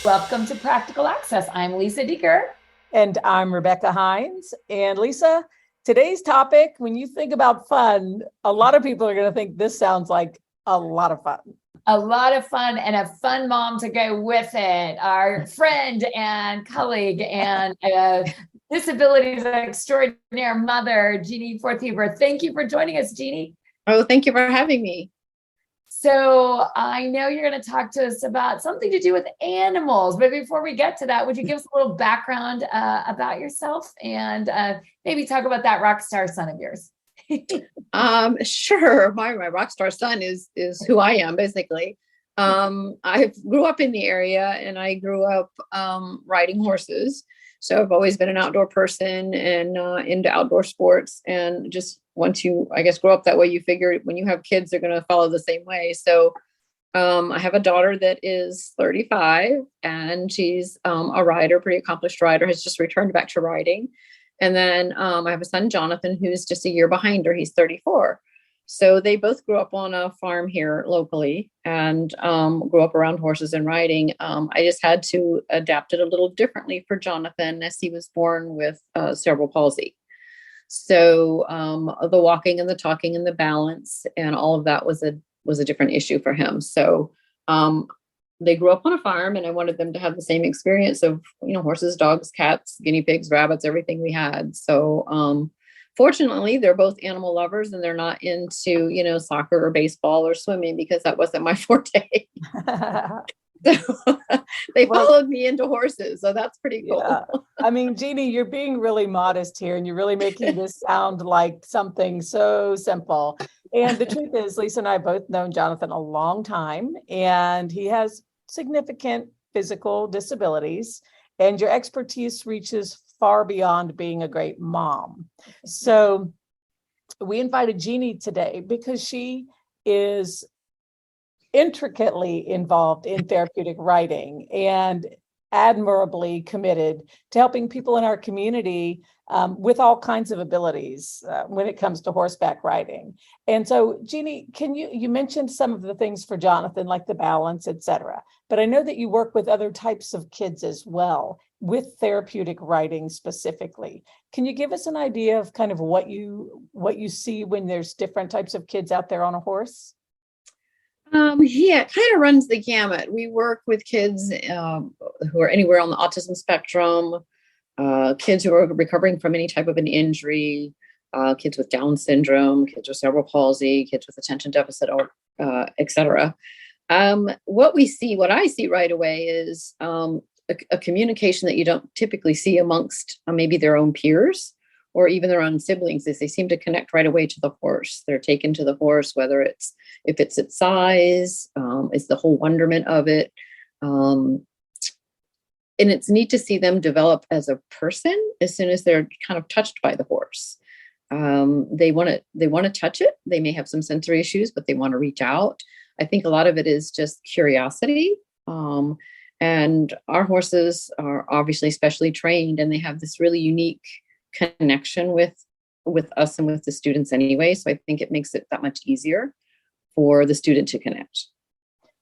Welcome to Practical Access. I'm Lisa Dieker. And I'm Rebecca Hines. And Lisa, today's topic, when you think about fun, a lot of people are going to think this sounds like a lot of fun. A lot of fun and a fun mom to go with it. Our friend and colleague and disabilities extraordinaire mother, Jeannie Forthieber. Thank you for joining us, Jeannie. Oh, thank you for having me. So I know you're going to talk to us about something to do with animals, but before we get to that, would you give us a little background about yourself and maybe talk about that rock star son of yours? Sure. My rock star son is who I am, basically. I grew up in the area and I grew up riding horses. So I've always been an outdoor person and into outdoor sports. And just once you, I guess, grow up that way, you figure when you have kids, they're going to follow the same way. So I have a daughter that is 35 and she's a rider, pretty accomplished rider, has just returned back to riding. And then I have a son, Jonathan, who's just a year behind her. He's 34. So they both grew up on a farm here locally and grew up around horses and riding. I just had to adapt it a little differently for Jonathan as he was born with cerebral palsy. So the walking and the talking and the balance and all of that was a different issue for him. So they grew up on a farm and I wanted them to have the same experience of, horses, dogs, cats, guinea pigs, rabbits, everything we had. So fortunately, they're both animal lovers and they're not into, soccer or baseball or swimming because that wasn't my forte. So they followed me into horses. So that's pretty cool. Yeah. I mean, Jeannie, you're being really modest here and you're really making this sound like something so simple. And the truth is, Lisa and I both known Jonathan a long time, and he has significant physical disabilities, and your expertise reaches far beyond being a great mom. So we invited Jeannie today because she is intricately involved in therapeutic riding and admirably committed to helping people in our community with all kinds of abilities when it comes to horseback riding. And so, Jeannie, you mentioned some of the things for Jonathan, like the balance, etc. But I know that you work with other types of kids as well with therapeutic riding specifically. Can you give us an idea of kind of what you see when there's different types of kids out there on a horse? Yeah, it kind of runs the gamut. We work with kids who are anywhere on the autism spectrum, kids who are recovering from any type of an injury, kids with Down syndrome, kids with cerebral palsy, kids with attention deficit, or etc. What I see right away is a communication that you don't typically see amongst maybe their own peers or even their own siblings, is they seem to connect right away to the horse. They're taken to the horse, whether if it's its size, it's the whole wonderment of it. And it's neat to see them develop as a person as soon as they're kind of touched by the horse. They want to touch it. They may have some sensory issues, but they want to reach out. I think a lot of it is just curiosity. And our horses are obviously specially trained, and they have this really unique connection with us and with the students anyway. So I think it makes it that much easier for the student to connect.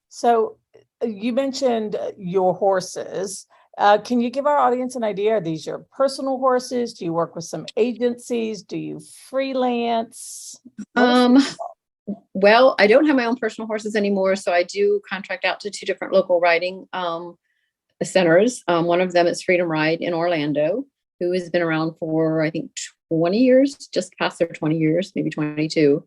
So you mentioned your horses. Can you give our audience an idea? Are these your personal horses? Do you work with some agencies? Do you freelance? Well, I don't have my own personal horses anymore. So I do contract out to two different local riding centers. One of them is Freedom Ride in Orlando, who has been around for, I think, 20 years, just past their 20 years, maybe 22.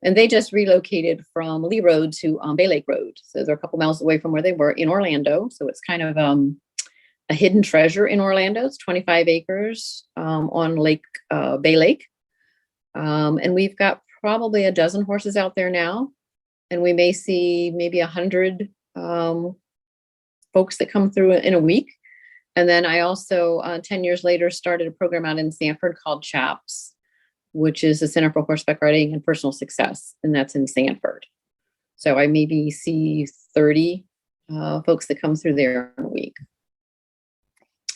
And they just relocated from Lee Road to Bay Lake Road. So they're a couple miles away from where they were in Orlando. So it's kind of a hidden treasure in Orlando. It's 25 acres on Bay Lake. And we've got probably a dozen horses out there now. And we may see maybe 100 folks that come through in a week. And then I also, 10 years later, started a program out in Sanford called CHAPS, which is the Center for Horseback Riding and Personal Success. And that's in Sanford. So I maybe see 30 folks that come through there in a week.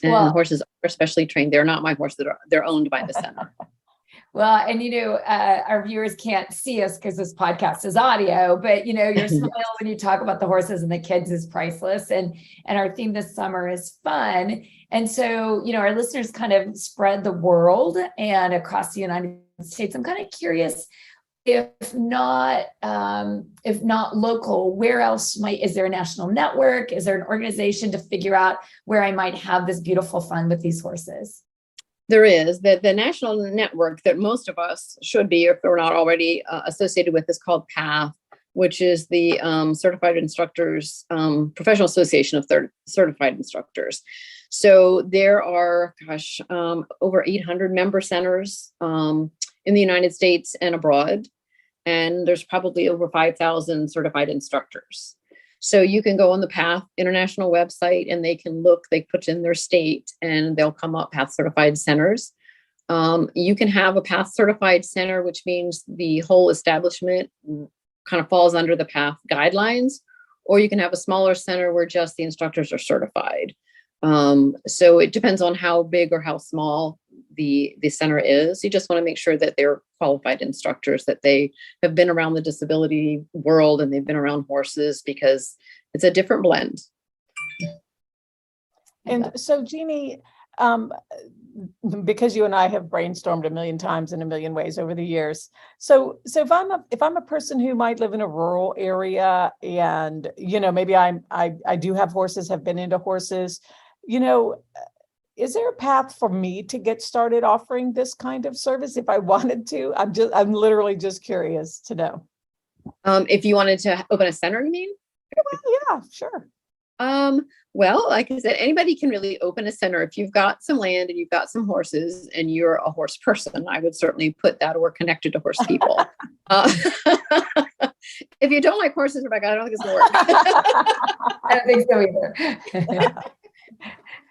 And the horses are specially trained. They're not my horses. They're owned by the center. Well, and our viewers can't see us because this podcast is audio, but your smile when you talk about the horses and the kids is priceless. And our theme this summer is fun. And so, our listeners kind of spread the world and across the United States. I'm kind of curious, if not local, where else is there a national network? Is there an organization to figure out where I might have this beautiful fun with these horses? There is. The national network that most of us should be, if we're not already associated with, is called PATH, which is the Certified Instructors, Professional Association of Certified Instructors. So there are, over 800 member centers in the United States and abroad. And there's probably over 5,000 certified instructors. So you can go on the PATH International website and they can look, they put in their state and they'll come up PATH certified centers. You can have a PATH certified center, which means the whole establishment kind of falls under the PATH guidelines, or you can have a smaller center where just the instructors are certified. So it depends on how big or how small the center is. You just want to make sure that they're qualified instructors, that they have been around the disability world and they've been around horses, because it's a different blend. And so, Jeannie, because you and I have brainstormed a million times in a million ways over the years. So if I'm a person who might live in a rural area and, maybe I do have horses, have been into horses, is there a path for me to get started offering this kind of service if I wanted to? I'm literally just curious to know. If you wanted to open a center, you mean? Well, yeah, sure. Well, like I said, anybody can really open a center. If you've got some land and you've got some horses and you're a horse person, I would certainly put that, or connected to horse people. If you don't like horses, Rebecca, I don't think it's going to work. I don't think so either.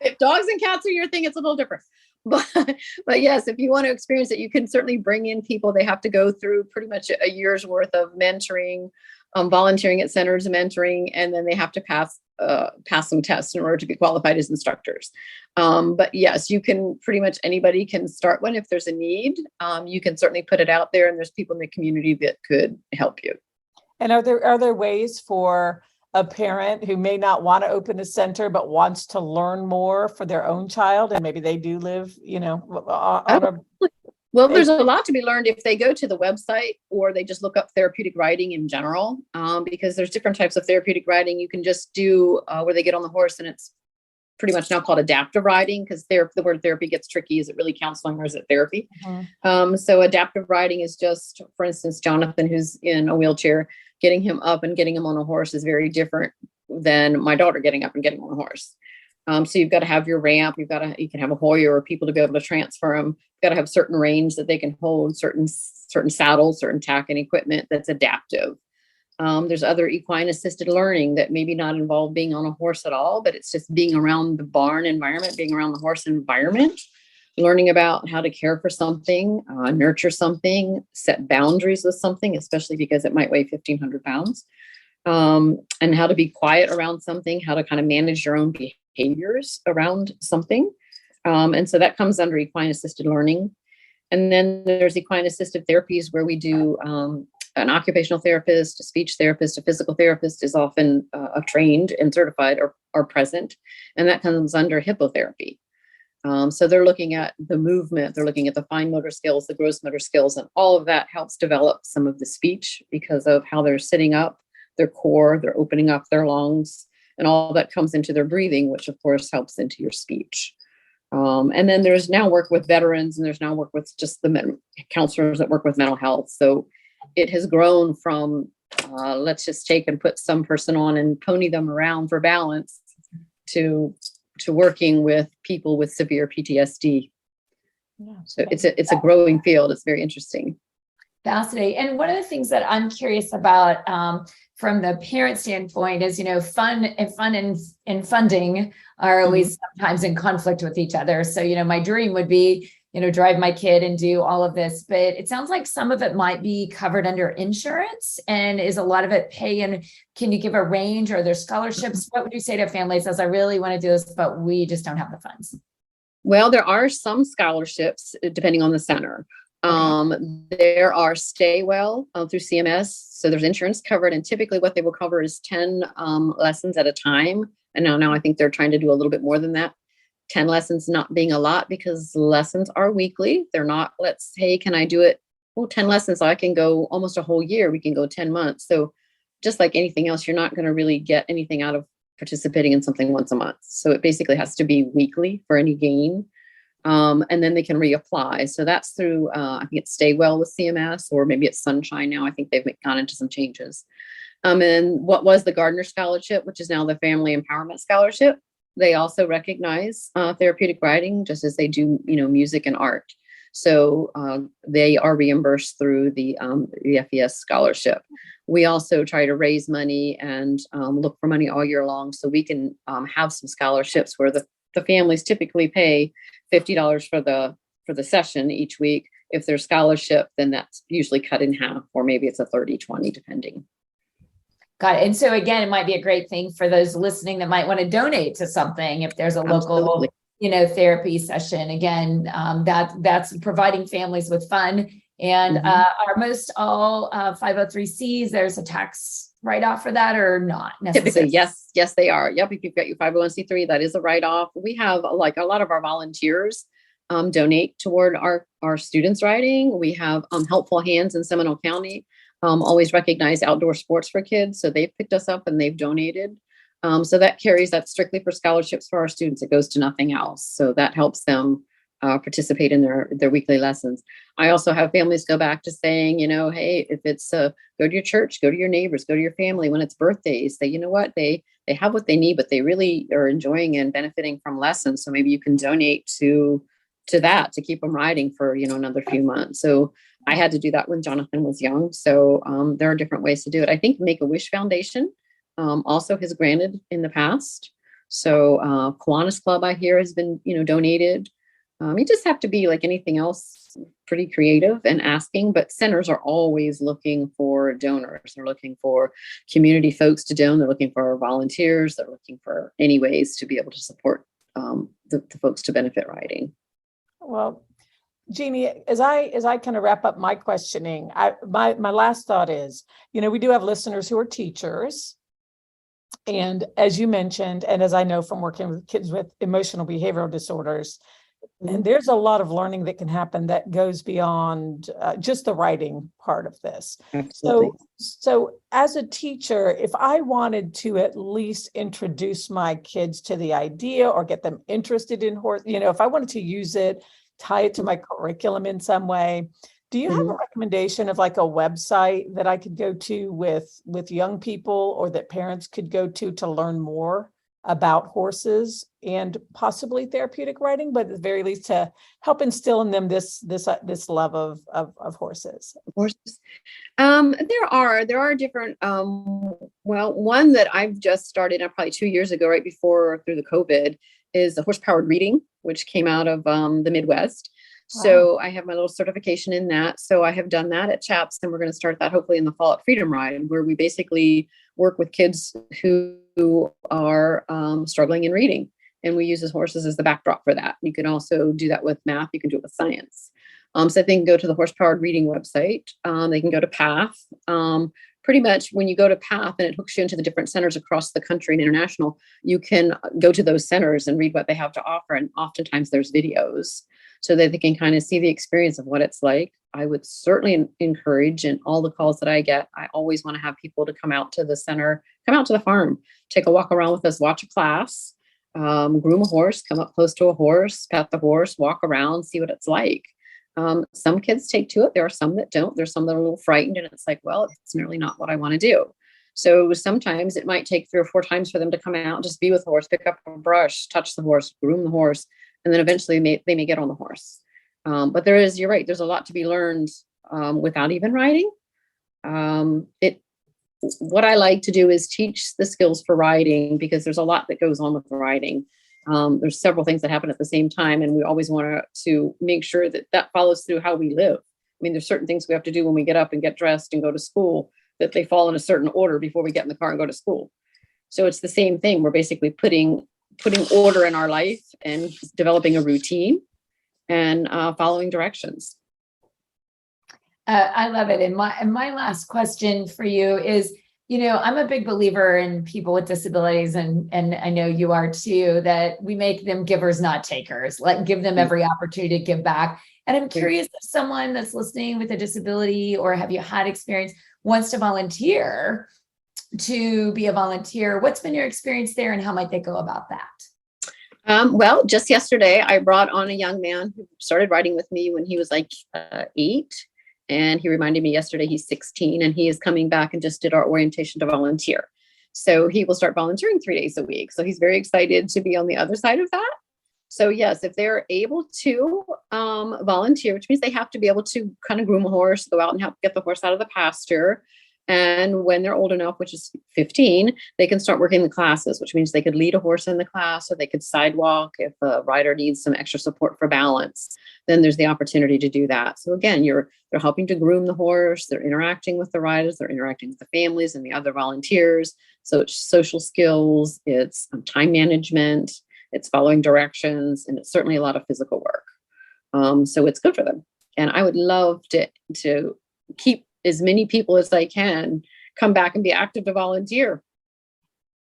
If dogs and cats are your thing, it's a little different. But yes, if you want to experience it, you can certainly bring in people. They have to go through pretty much a year's worth of mentoring, volunteering at centers, mentoring, and then they have to pass some tests in order to be qualified as instructors. But yes, you can pretty much, anybody can start one if there's a need. You can certainly put it out there, and there's people in the community that could help you. And are there ways for a parent who may not want to open a center but wants to learn more for their own child, and maybe they do live, Well, there's a lot to be learned if they go to the website or they just look up therapeutic riding in general, because there's different types of therapeutic riding. You can just do where they get on the horse, and it's pretty much now called adaptive riding, because the word therapy gets tricky. Is it really counseling or is it therapy? Mm-hmm. So adaptive riding is just, for instance, Jonathan, who's in a wheelchair, getting him up and getting him on a horse is very different than my daughter getting up and getting on a horse. So you've got to have your ramp. You can have a Hoyer or people to be able to transfer them. You've got to have certain range that they can hold, certain saddles, certain tack and equipment that's adaptive. There's other equine assisted learning that maybe not involve being on a horse at all, but it's just being around the barn environment, being around the horse environment, learning about how to care for something, nurture something, set boundaries with something, especially because it might weigh 1,500 pounds, and how to be quiet around something, how to kind of manage your own behaviors around something. And so that comes under equine assisted learning. And then there's equine assisted therapies where we do an occupational therapist, a speech therapist, a physical therapist is often trained and certified or are present. And that comes under hippotherapy. So they're looking at the movement, they're looking at the fine motor skills, the gross motor skills, and all of that helps develop some of the speech because of how they're sitting up, their core, they're opening up their lungs, and all that comes into their breathing, which of course helps into your speech. And then there's now work with veterans, and there's now work with just the counselors that work with mental health. So it has grown from let's just take and put some person on and pony them around for balance to working with people with severe PTSD. Yeah. So it's a growing field. It's very interesting. Fascinating. And one of the things that I'm curious about from the parent standpoint is, fun and funding are always sometimes in conflict with each other. So, my dream would be, drive my kid and do all of this, but it sounds like some of it might be covered under insurance, and is a lot of it pay? And can you give a range? Are there scholarships? What would you say to families as I really want to do this, but we just don't have the funds? Well, there are some scholarships depending on the center. There are stay well through CMS. So there's insurance covered, and typically what they will cover is 10 lessons at a time. And now I think they're trying to do a little bit more than that. 10 lessons not being a lot because lessons are weekly. They're not, let's say, can I do it? Well, 10 lessons, I can go almost a whole year. We can go 10 months. So just like anything else, you're not going to really get anything out of participating in something once a month. So it basically has to be weekly for any gain. And then they can reapply. So that's through, I think it's Stay Well with CMS, or maybe it's Sunshine now. I think they've gone into some changes. And what was the Gardner Scholarship, which is now the Family Empowerment Scholarship. They also recognize therapeutic riding, just as they do, music and art. So they are reimbursed through the FES scholarship. We also try to raise money and look for money all year long, so we can have some scholarships where the families typically pay $50 for the session each week. If there's scholarship, then that's usually cut in half, or maybe it's a 30-20, depending. Got it. And so again, it might be a great thing for those listening that might want to donate to something if there's a local, therapy session. Again, that's providing families with fun. And are most all 503Cs, there's a tax write-off for that, or not necessarily? Typically, yes, they are. Yep, if you've got your 501c3, that is a write-off. We have like a lot of our volunteers donate toward our students riding. We have Helpful Hands in Seminole County. Always recognize outdoor sports for kids. So they've picked us up and they've donated. So that's strictly for scholarships for our students. It goes to nothing else. So that helps them participate in their weekly lessons. I also have families go back to saying, hey, if it's go to your church, go to your neighbors, go to your family when it's birthdays, say, you know what, they have what they need, but they really are enjoying and benefiting from lessons. So maybe you can donate to that to keep them riding for, another few months. So I had to do that when Jonathan was young. So there are different ways to do it. I think Make-A-Wish Foundation also has granted in the past. So Kiwanis Club, I hear, has been, donated. You just have to be like anything else, pretty creative and asking, but centers are always looking for donors. They're looking for community folks to donate. They're looking for volunteers. They're looking for any ways to be able to support the folks to benefit riding. Well, Jeannie, as I kind of wrap up my questioning, my last thought is, we do have listeners who are teachers. And as you mentioned, and as I know from working with kids with emotional behavioral disorders, and there's a lot of learning that can happen that goes beyond just the writing part of this. Absolutely. So as a teacher, if I wanted to at least introduce my kids to the idea or get them interested in horse, if I wanted to use it, tie it to my curriculum in some way, do you have a recommendation of like a website that I could go to with young people, or that parents could go to learn more about horses and possibly therapeutic riding, but at the very least to help instill in them this love of horses? There are different. One that I've just started probably 2 years ago, right before through the COVID, is the horse-powered reading, which came out of the Midwest. Wow. So I have my little certification in that. So I have done that at CHAPS, and we're going to start that hopefully in the fall at Freedom Ride, where we basically work with kids who are struggling in reading. And we use horses as the backdrop for that. You can also do that with math. You can do it with science. So they can go to the horse-powered reading website. They can go to PATH. Pretty much when you go to PATH and it hooks you into the different centers across the country and international, you can go to those centers and read what they have to offer. And oftentimes there's videos so that they can kind of see the experience of what it's like. I would certainly encourage, in all the calls that I get, I always want to have people to come out to the center, come out to the farm, take a walk around with us, watch a class, groom a horse, come up close to a horse, pet the horse, walk around, see what it's like. Some kids take to it. There are some that don't. There's some that are a little frightened, and it's like, well, it's really not what I want to do. So sometimes it might take 3 or 4 times for them to come out, just be with the horse, pick up a brush, touch the horse, groom the horse, and then eventually they may get on the horse. But you're right, there's a lot to be learned without even riding. What I like to do is teach the skills for riding, because there's a lot that goes on with riding. There's several things that happen at the same time, and we always want to make sure that follows through how we live. I mean, there's certain things we have to do when we get up and get dressed and go to school, that they fall in a certain order before we get in the car and go to school. So it's the same thing. We're basically putting order in our life and developing a routine and following directions. I love it. And my last question for you is, I'm a big believer in people with disabilities, and I know you are too, that we make them givers, not takers. Give them every opportunity to give back. And I'm curious if someone that's listening with a disability, or have you had experience, wants to volunteer to be a volunteer. What's been your experience there, and how might they go about that? Well, just yesterday, I brought on a young man who started riding with me when he was like 8. And he reminded me yesterday he's 16, and he is coming back and just did our orientation to volunteer. So he will start volunteering 3 days a week. So he's very excited to be on the other side of that. So yes, if they're able to volunteer, which means they have to be able to kind of groom a horse, go out and help get the horse out of the pasture. And when they're old enough, which is 15, they can start working the classes, which means they could lead a horse in the class, or they could sidewalk if a rider needs some extra support for balance. Then there's the opportunity to do that. So again, they're helping to groom the horse. They're interacting with the riders. They're interacting with the families and the other volunteers. So it's social skills. It's time management. It's following directions, and it's certainly a lot of physical work. So it's good for them. And I would love to keep as many people as I can come back and be active to volunteer.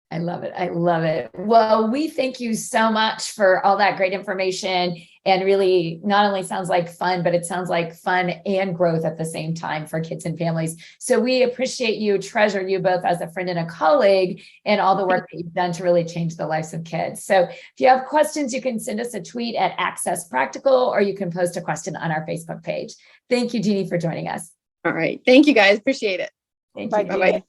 I love it. I love it. Well, we thank you so much for all that great information, and really not only sounds like fun, but it sounds like fun and growth at the same time for kids and families. So we appreciate you, treasure you both as a friend and a colleague, and all the work that you've done to really change the lives of kids. So if you have questions, you can send us a tweet at Access Practical, or you can post a question on our Facebook page. Thank you, Jeannie, for joining us. All right. Thank you, guys. Appreciate it. Thank Bye, you. Bye-bye.